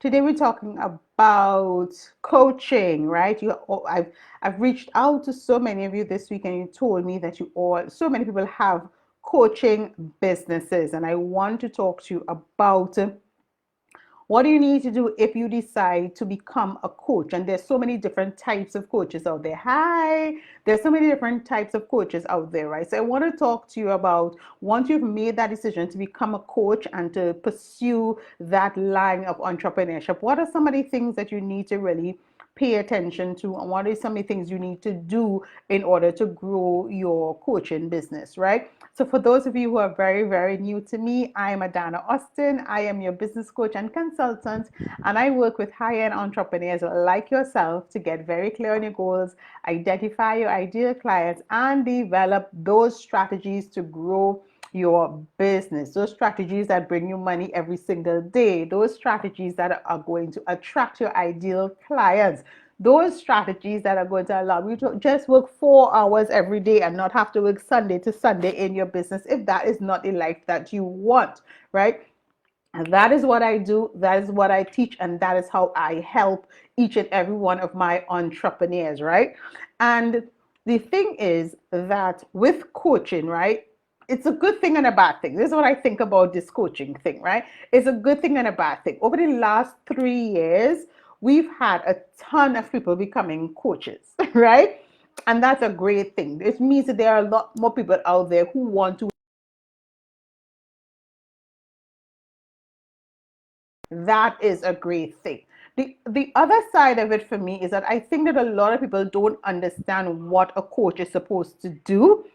Today we're talking about coaching, right? I've reached out to so many of you this week, and you told me that so many people have coaching businesses, and I want to talk to you about what do you need to do if you decide to become a coach? And there's so many different types of coaches out there. Hi, there's so many different types of coaches out there, right? So I want to talk to you about once you've made that decision to become a coach and to pursue that line of entrepreneurship, what are some of the things that you need to really pay attention to, and what are some of the things you need to do in order to grow your coaching business, right? So for those of you who are very, very new to me, I am Adanna Austin. I am your business coach and consultant, and I work with high-end entrepreneurs like yourself to get very clear on your goals, identify your ideal clients, and develop those strategies to grow your business, those strategies that bring you money every single day, those strategies that are going to attract your ideal clients, those strategies that are going to allow you to just work 4 hours every day and not have to work Sunday to Sunday in your business if that is not the life that you want, right? And that is what I do, that is what I teach, and that is how I help each and every one of my entrepreneurs, right? And the thing is that with coaching, right, it's a good thing and a bad thing. This is what I think about this coaching thing, right? It's a good thing and a bad thing. Over the last 3 years, we've had a ton of people becoming coaches, right? And that's a great thing. It means that there are a lot more people out there who want to. That is a great thing. The other side of it for me is that I think that a lot of people don't understand what a coach is supposed to do,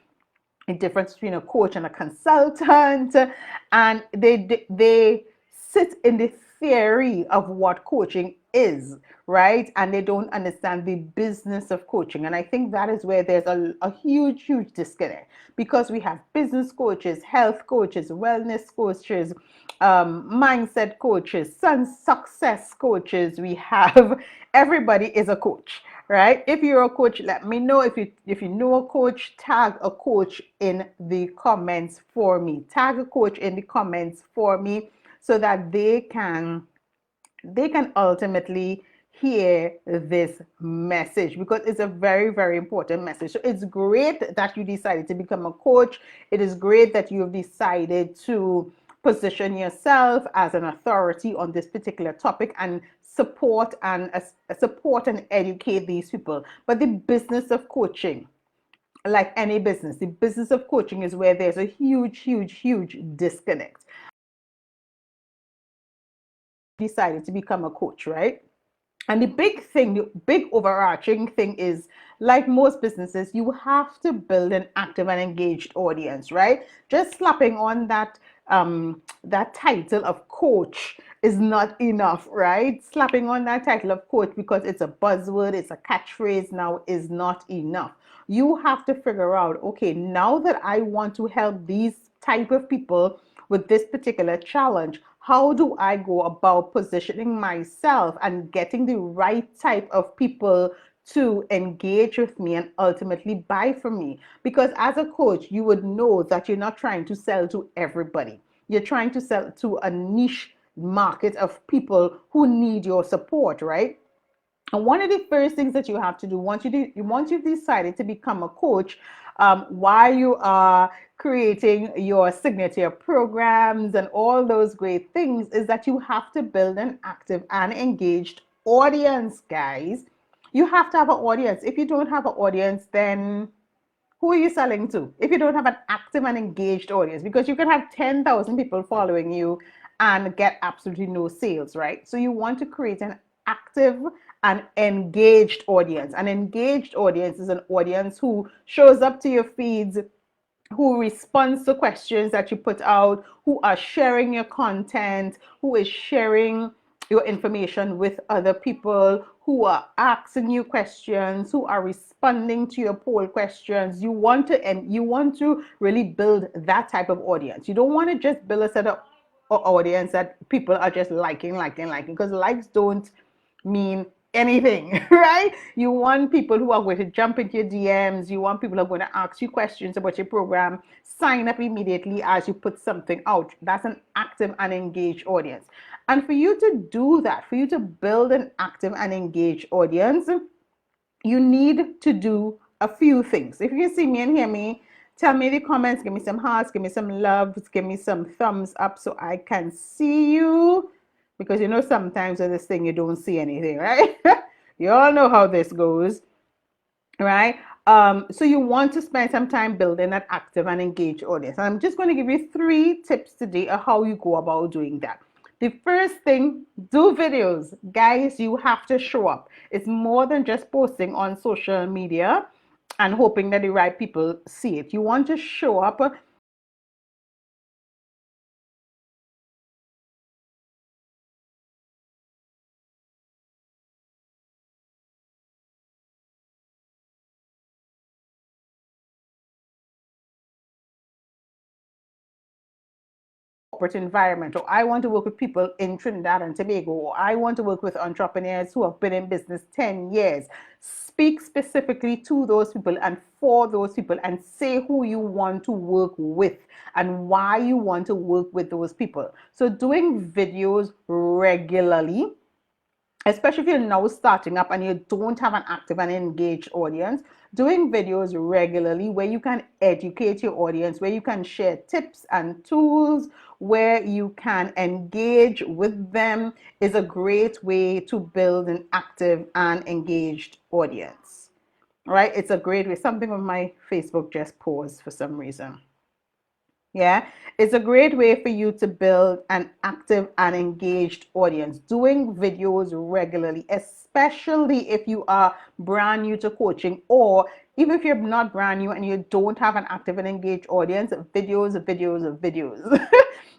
the difference between a coach and a consultant, and they sit in the theory of what coaching is, right? And they don't understand the business of coaching. And I think that is where there's a huge disconnect, because we have business coaches, health coaches, wellness coaches, mindset coaches, success coaches. We have everybody is a coach, right? If you're a coach, let me know. If you know a coach, tag a coach in the comments for me. Tag a coach in the comments for me so that they can ultimately hear this message, because it's a very important message. So it's great that you decided to become a coach. It is great that you have decided to position yourself as an authority on this particular topic and support and educate these people. But the business of coaching, like any business, the business of coaching is where there's a huge disconnect. Decided to become a coach, right? And the big overarching thing is, like most businesses, you have to build an active and engaged audience, right? Just slapping on that title of coach is not enough, right? Slapping on that title of coach because it's a buzzword, it's a catchphrase now, is not enough. You have to figure out, okay, now that I want to help these type of people with this particular challenge, how do I go about positioning myself and getting the right type of people to engage with me and ultimately buy from me? Because as a coach, you would know that you're not trying to sell to everybody. You're trying to sell to a niche market of people who need your support, right? And one of the first things that you have to do once you've decided to become a coach, while you are creating your signature programs and all those great things, is that you have to build an active and engaged audience, guys. You have to have an audience. If you don't have an audience, then who are you selling to? If you don't have an active and engaged audience, because you can have 10,000 people following you and get absolutely no sales, right? So you want to create an active and engaged audience. An engaged audience is an audience who shows up to your feeds, who responds to questions that you put out, who are sharing your content, who is sharing your information with other people, who are asking you questions, who are responding to your poll questions. You want to really build that type of audience. You don't want to just build a set of audience that people are just liking, because likes don't mean anything, right? You want people who are going to jump into your DMs. You want people who are going to ask you questions about your program. Sign up immediately as you put something out. That's an active and engaged audience. And for you to do that, for you to build an active and engaged audience, you need to do a few things. If you can see me and hear me, tell me in the comments, give me some hearts, give me some loves, give me some thumbs up so I can see you. Because you know sometimes with this thing you don't see anything, right? You all know how this goes, right? So you want to spend some time building that active and engaged audience. And I'm just going to give you 3 tips today of how you go about doing that. The first thing, do videos. Guys, you have to show up. It's more than just posting on social media and hoping that the right people see it. You want to show up. Corporate environment, or I want to work with people in Trinidad and Tobago, or I want to work with entrepreneurs who have been in business 10 years. Speak specifically to those people and for those people and say who you want to work with and why you want to work with those people. So doing videos regularly, especially if you're now starting up and you don't have an active and engaged audience, doing videos regularly where you can educate your audience, where you can share tips and tools, where you can engage with them is a great way to build an active and engaged audience. Right? It's a great way. Something on my Facebook just paused for some reason. Yeah, it's a great way for you to build an active and engaged audience. Doing videos regularly, especially if you are brand new to coaching, or even if you're not brand new and you don't have an active and engaged audience, videos.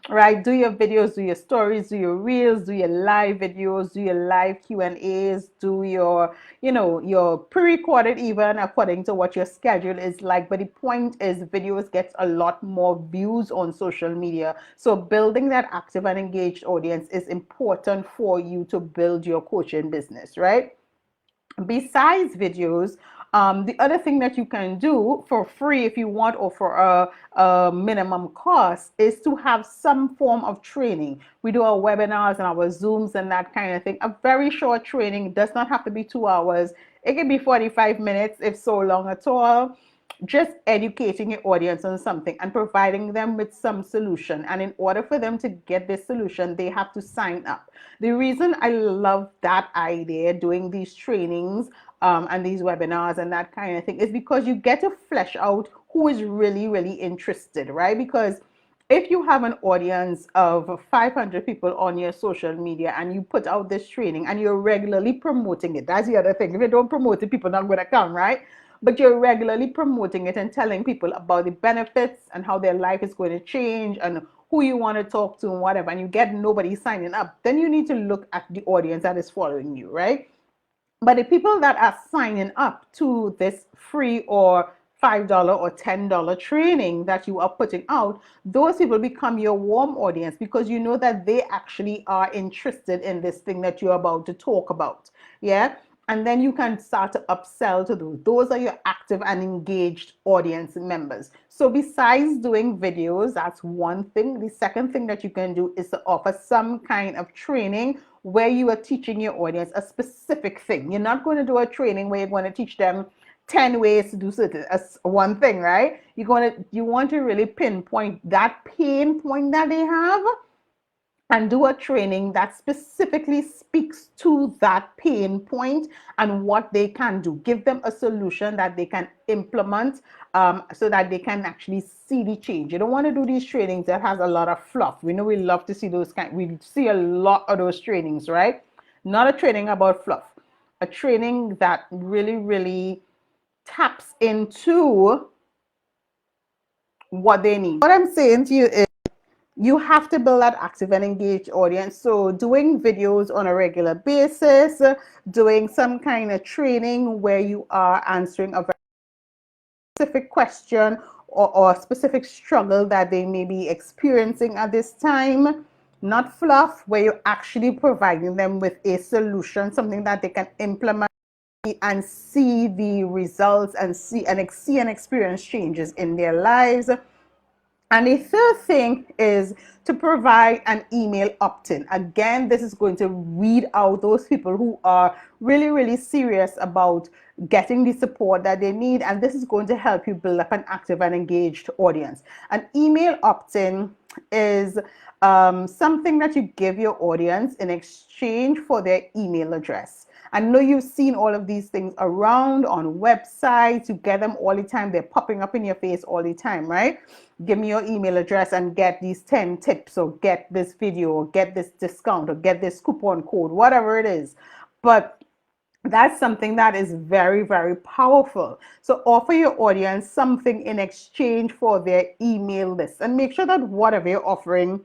Right? Do your videos, do your stories, do your reels, do your live videos, do your live Q&As, do your, your pre-recorded even according to what your schedule is like. But the point is videos gets a lot more views on social media. So building that active and engaged audience is important for you to build your coaching business, right? Besides videos, the other thing that you can do for free if you want, or for a minimum cost, is to have some form of training. We do our webinars and our Zooms and that kind of thing. A very short training does not have to be 2 hours. It can be 45 minutes if so long at all. Just educating your audience on something and providing them with some solution. And in order for them to get this solution, they have to sign up. The reason I love that idea, doing these trainings and these webinars and that kind of thing, is because you get to flesh out who is really, really interested, right? Because if you have an audience of 500 people on your social media and you put out this training and you're regularly promoting it, that's the other thing. If you don't promote it, people are not going to come, right? But you're regularly promoting it and telling people about the benefits and how their life is going to change and who you want to talk to and whatever, and you get nobody signing up, then you need to look at the audience that is following you, right? But the people that are signing up to this free or $5 or $10 training that you are putting out, those people become your warm audience because you know that they actually are interested in this thing that you're about to talk about. Yeah. And then you can start to upsell to those. Those are your active and engaged audience members. So besides doing videos, that's one thing. The second thing that you can do is to offer some kind of training where you are teaching your audience a specific thing. You're not going to do a training where you're going to teach them 10 ways to do certain as one thing, right? You want to really pinpoint that pain point that they have and do a training that specifically speaks to that pain point and what they can do. Give them a solution that they can implement so that they can actually see the change. You don't want to do these trainings that has a lot of fluff. We know we love to see those we see a lot of those trainings, right? Not a training about fluff. A training that really, really taps into what they need. What I'm saying to you is, you have to build that active and engaged audience. So doing videos on a regular basis, doing some kind of training where you are answering a very specific question or specific struggle that they may be experiencing at this time. not fluff, where you're actually providing them with a solution, something that they can implement and see the results and see and experience changes in their lives. And the third thing is to provide an email opt-in. Again, this is going to weed out those people who are really, really serious about getting the support that they need. And this is going to help you build up an active and engaged audience. An email opt-in is something that you give your audience in exchange for their email address. I know you've seen all of these things around on websites. You get them all the time. They're popping up in your face all the time, right? Give me your email address and get these 10 tips, or get this video, or get this discount, or get this coupon code, whatever it is. But that's something that is very, very powerful. So offer your audience something in exchange for their email list, and make sure that whatever you're offering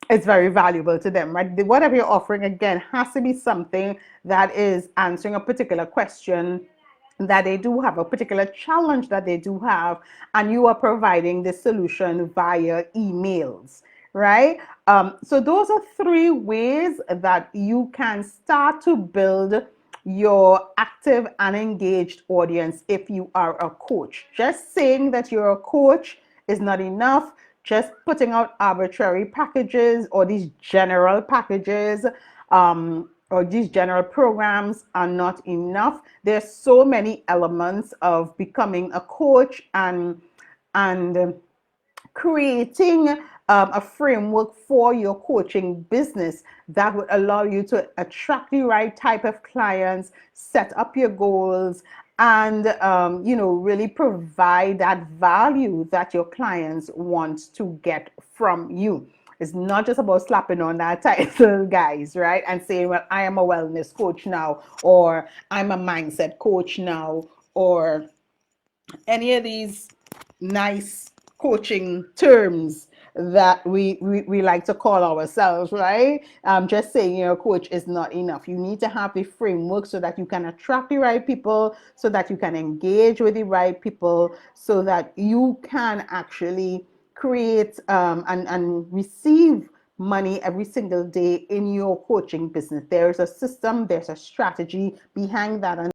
is very valuable to them, right? Whatever you're offering, again, has to be something that is answering a particular question that they do have, a particular challenge that they do have, and you are providing the solution via emails, right? So those are three ways that you can start to build your active and engaged audience if you are a coach. Just saying that you're a coach is not enough. Just putting out arbitrary packages or these general packages or these general programs are not enough. There's so many elements of becoming a coach and creating a framework for your coaching business that would allow you to attract the right type of clients, set up your goals, and really provide that value that your clients want to get from you. It's not just about slapping on that title, guys, right? And saying, well, I am a wellness coach now, or I'm a mindset coach now, or any of these nice coaching terms that we like to call ourselves, right? Just saying you're a coach is not enough. You need to have the framework so that you can attract the right people, so that you can engage with the right people, so that you can actually create and receive money every single day in your coaching business. There's a system, there's a strategy behind that. And